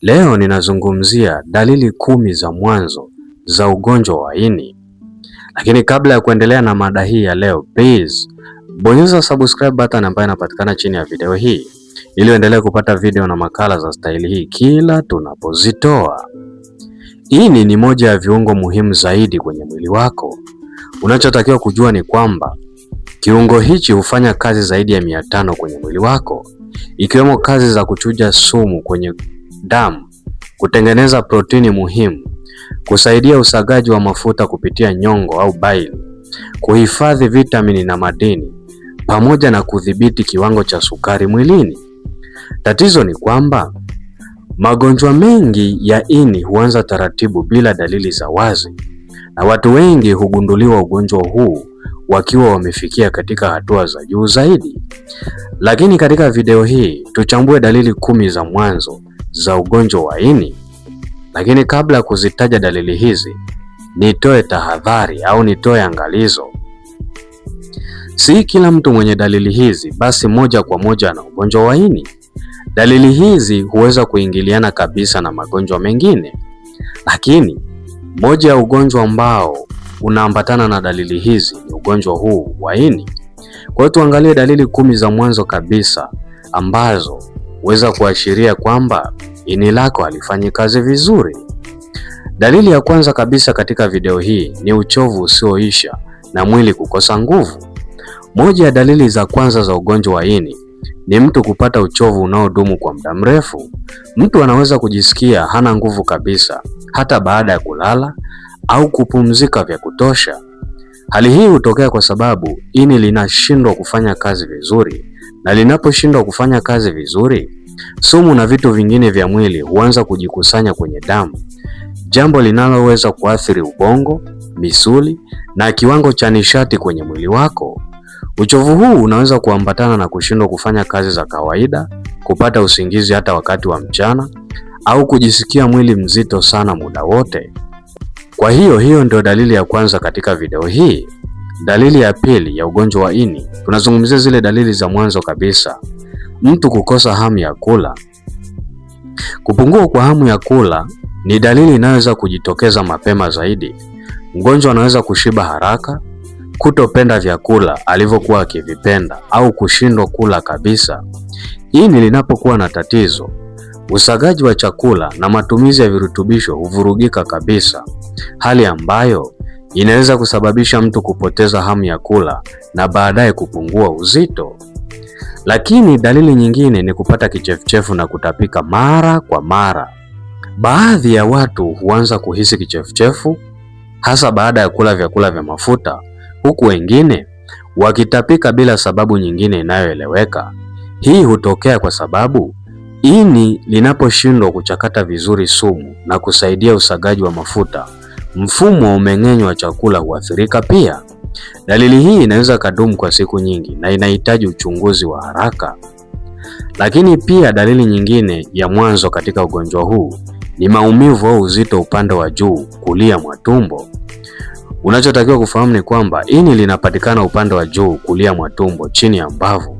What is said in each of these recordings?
Leo ninazungumzia dalili 10 za mwanzo za ugonjwa wa ini. Lakini kabla ya kuendelea na mada hii ya leo, please bonyeza subscribe button ambayo inapatikana chini ya video hii ili uendelee kupata video na makala za staili hii kila tunapozitoa. Ini ni moja ya viungo muhimu zaidi kwenye mwili wako. Unachotakiwa kujua ni kwamba kiungo hichi hufanya kazi zaidi ya 500 kwenye mwili wako, ikiwemo kazi za kuchuja sumu kwenye damu, kutengeneza protini muhimu, kusaidia usagaji wa mafuta kupitia nyongo au bile, kuhifadhi vitamini na madini, pamoja na kudhibiti kiwango cha sukari mwilini. Tatizo ni kwamba magonjwa mengi ya ini huanza taratibu bila dalili za wazi, na watu wengi hugunduliwa ugonjwa huu wakiwa wamefikia katika hatua za juu zaidi. Lakini katika video hii tuchambue dalili 10 za mwanzo za ugonjwa wa ini. Lakini kabla ya kuzitaja dalili hizi, nitoe tahadhari au nitoe angalizo. Si kila mtu mwenye dalili hizi basi moja kwa moja na ugonjwa wa ini. Dalili hizi huweza kuingiliana kabisa na magonjwa mengine, lakini moja ya ugonjwa ambao unaambatana na dalili hizi ni ugonjwa huu wa ini. Kwa hiyo tuangalie dalili 10 za mwanzo kabisa ambazo huweza kuashiria kwamba ini lako halifanyi kazi vizuri. Dalili ya kwanza kabisa katika video hii ni uchovu usioisha na mwili kukosa nguvu. Moja ya dalili za kwanza za ugonjwa wa ini ni mtu kupata uchovu unaodumu kwa muda mrefu. Mtu anaweza kujisikia hana nguvu kabisa hata baada ya kulala au kupumzika vya kutosha. Hali hii hutokea kwa sababu ini linashindwa kufanya kazi vizuri, na linaposhindwa kufanya kazi vizuri, sumu na vitu vingine vya mwili huanza kujikusanya kwenye damu, jambo linaloweza kuathiri ubongo, misuli na kiwango cha nishati kwenye mwili wako. Uchovu huu unaweza kuambatana na kushindwa kufanya kazi za kawaida, kupata usingizi hata wakati wa mchana, au kujisikia mwili mzito sana muda wote. Kwa hiyo ndio dalili ya kwanza katika video hii. Dalili ya pili ya ugonjwa wa ini, tunazungumzia zile dalili za mwanzo kabisa. Mtu kukosa hamu ya kula. Kupungua kwa hamu ya kula ni dalili inayoweza kujitokeza mapema zaidi. Mgonjwa anaweza kushiba haraka, kutopenda vyakula alivyokuwa akivipenda, au kushindwa kula kabisa. Ini linapokuwa na tatizo, usagaji wa chakula na matumizi ya virutubisho huvurugika kabisa, hali ambayo inaweza kusababisha mtu kupoteza hamu ya kula na baadaye kupungua uzito. Lakini dalili nyingine ni kupata kichefuchefu na kutapika mara kwa mara. Baadhi ya watu huanza kuhisi kichefuchefu hasa baada ya kula vyakula vya mafuta, huku wengine wakitapika bila sababu nyingine inayoeleweka. Hii hutokea kwa sababu ini linaposhindwa kuchakata vizuri sumu na kusaidia usagaji wa mafuta, mfumo wa umeng'enyo wa chakula huathirika pia. Dalili hii inaweza kudumu kwa siku nyingi na inahitaji uchunguzi wa haraka. Lakini pia dalili nyingine ya mwanzo katika ugonjwa huu ni maumivu au uzito upande wa juu kulia mwa tumbo. Unachotakiwa kufahamu ni kwamba ini linapatikana upande wa juu kulia mwa tumbo chini ya mbavu.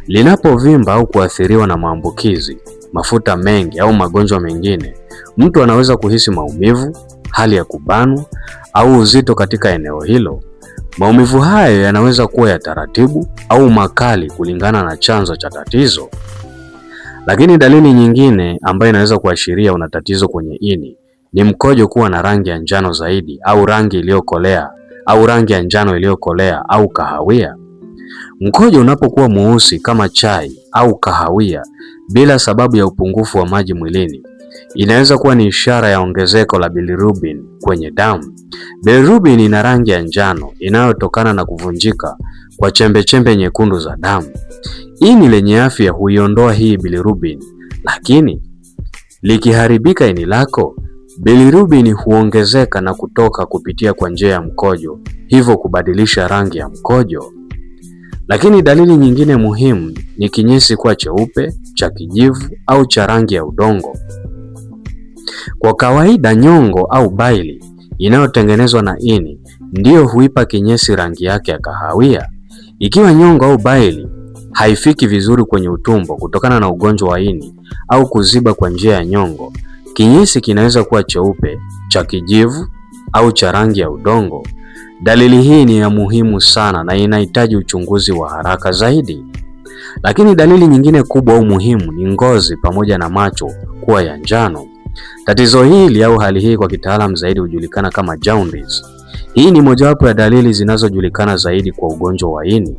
Linapovimba au kuathiriwa na maambukizi, mafuta mengi au magonjwa mengine, mtu anaweza kuhisi maumivu, hali ya kubanwa au uzito katika eneo hilo. Maumivu hayo yanaweza kuwa ya taratibu au makali kulingana na chanzo cha tatizo. Lakini dalili nyingine ambayo inaweza kuashiria una tatizo kwenye ini ni mkojo kuwa na rangi ya njano zaidi au rangi iliyokolea au rangi ya njano iliyokolea au kahawia. Mkojo unapokuwa mweusi kama chai au kahawia bila sababu ya upungufu wa maji mwilini, inaweza kuwa ni ishara ya ongezeko la bilirubin kwenye damu. Bilirubin ina rangi ya njano inayotokana na kuvunjika kwa chembe nyekundu za damu. Ini lenye afya huiondoa hii bilirubin, lakini likiharibika ini lako, bilirubin huongezeka na kutoka kupitia kwa njia ya mkojo, hivyo kubadilisha rangi ya mkojo. Lakini dalili nyingine muhimu ni kinyesi kuwa cheupe, cha kijivu au cha rangi ya udongo. Kwa kawaida nyongo au bile inayotengenezwa na ini ndiyo huipa kinyesi rangi yake ya kahawia. Ikiwa nyongo au bile haifiki vizuri kwenye utumbo kutokana na ugonjwa wa ini au kuziba kwa njia ya nyongo, kinyesi kinaweza kuwa cheupe, cha kijivu au cha rangi ya udongo. Dalili hii ni ya muhimu sana na inahitaji uchunguzi wa haraka zaidi. Lakini dalili nyingine kubwa au muhimu ni ngozi pamoja na macho kuwa ya njano. Tatizo hili au hali hii kwa kitaalamu zaidi hujulikana kama jaundice. Hii ni mojawapo ya dalili zinazojulikana zaidi kwa ugonjwa wa ini.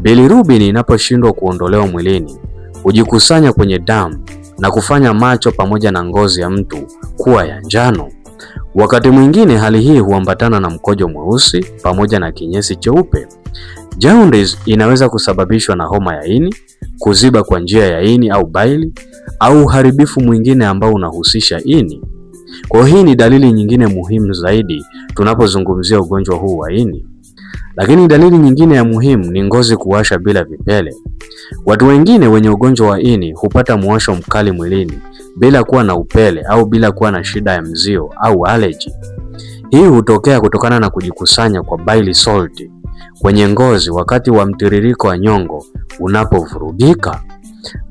Bilirubin inaposhindwa kuondolewa mwilini, hujikusanya kwenye damu na kufanya macho pamoja na ngozi ya mtu kuwa ya njano. Wakati mwingine hali hii huambatana na mkojo mweusi pamoja na kinyesi cheupe. Jaundice inaweza kusababishwa na homa ya ini, kuziba kwa njia ya ini au baili, au uharibifu mwingine ambao unahusisha ini. Kwa hii ni dalili nyingine muhimu zaidi tunapozungumzia ugonjwa huu wa ini. Lakini dalili nyingine ya muhimu ni ngozi kuwasha bila vipele. Watu wengine wenye ugonjwa wa ini hupata muwasho mkali mwilini bila kuwa na upele au bila kuwa na shida ya mzio au allergy. Hii hutokea kutokana na kujikusanya kwa bile salt kwenye ngozi wakati wa mtiririko wa nyongo unapovurugika.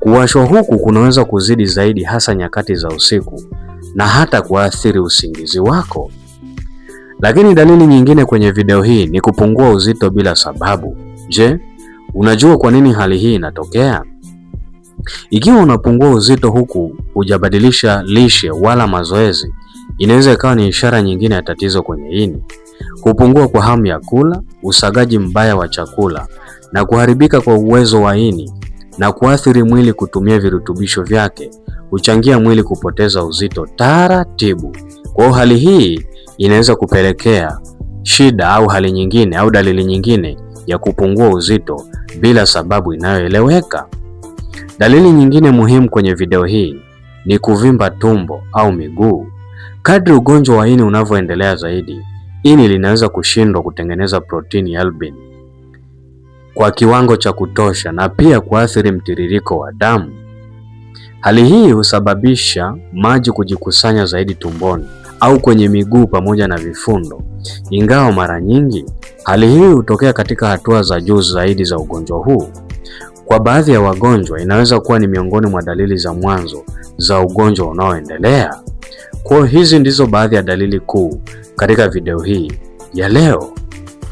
Kuwashwa huku kunaweza kuzidi zaidi hasa nyakati za usiku na hata kuathiri usingizi wako. Lakini dalili nyingine kwenye video hii ni kupungua uzito bila sababu. Je, unajua kwa nini hali hii inatokea? Ikiwa unapungua uzito huku hujabadilisha lishe wala mazoezi, inaweza ikawa ni ishara nyingine ya tatizo kwenye ini. Kupungua kwa hamu ya kula, usagaji mbaya wa chakula na kuharibika kwa uwezo wa ini na kuathiri mwili kutumia virutubisho vyake huchangia mwili kupoteza uzito taratibu. Kwa hali hii inaweza kupelekea shida au hali nyingine au dalili nyingine ya kupungua uzito bila sababu inayoeleweka. Dalili nyingine muhimu kwenye video hii ni kuvimba tumbo au miguu. Kadri ugonjwa wa ini unavyoendelea zaidi, ini linaweza kushindwa kutengeneza protini ya albin kwa kiwango cha kutosha na pia kuathiri mtiririko wa damu. Hali hii husababisha maji kujikusanya zaidi tumboni au kwenye miguu pamoja na vifundo. Ingawa mara nyingi hali hii hutokea katika hatua za juu zaidi za ugonjwa huu. Kwa baadhi ya wagonjwa inaweza kuwa ni miongoni mwa dalili za mwanzo za ugonjwa unaoendelea. Kwa hizi ndizo baadhi ya dalili kuu katika video hii ya leo.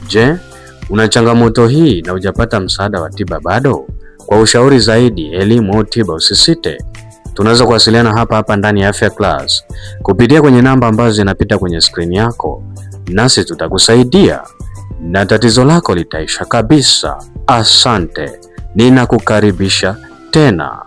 Je, una changamoto hii na hujapata msaada wa tiba bado? Kwa ushauri zaidi, elimu au tiba, usisite. Tunaweza kuwasiliana hapa ndani ya Afya Class kupitia kwenye namba ambazo zinapita kwenye screen yako, nasi tutakusaidia na tatizo lako litaisha kabisa. Asante, ninakukaribisha tena.